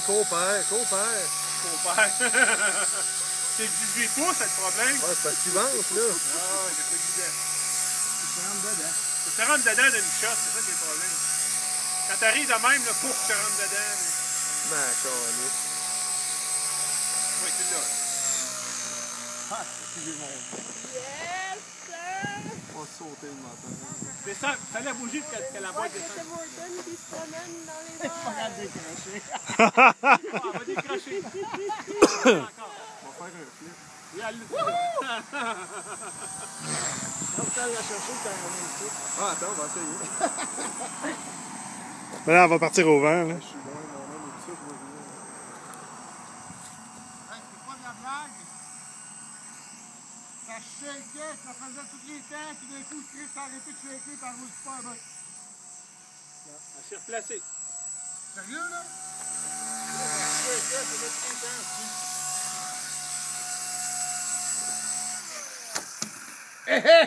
Compère. C'est 18 pouces, c'est le problème. Ouais, c'est parce qu'il vance, là. Ah, j'ai pas d'idée. Tu te rentres dedans d'une shot, c'est ça qui est le problème. Quand t'arrives de même, là, pour que tu rentres dedans. Ben, calice. Oui, c'est là. Ah, excusez-moi. Yes, sir! On va sauter le matin. C'est ça, fallait bouger que la boîte Ouais, descende. Tim Hortons qui se promène dans les C'est pas grave airs. décrocher. On va décrocher. Encore. On va faire un flip. Et elle le fait. Donc, t'as la chercher, t'as ramené le tout. Ah, attends, on va essayer. Mais là, on va partir au vent. Là. Je suis loin, mon homme, et tout ça, je vois rien. Hey, c'est pas de la blague. Ça shakeait, ça faisait tous les temps, puis d'un coup, Chris s'est arrêté de shaker par où super bien. Elle s'est replacée. Sérieux, là? Ça shakeait, ça faisait tout le temps. Hé hé!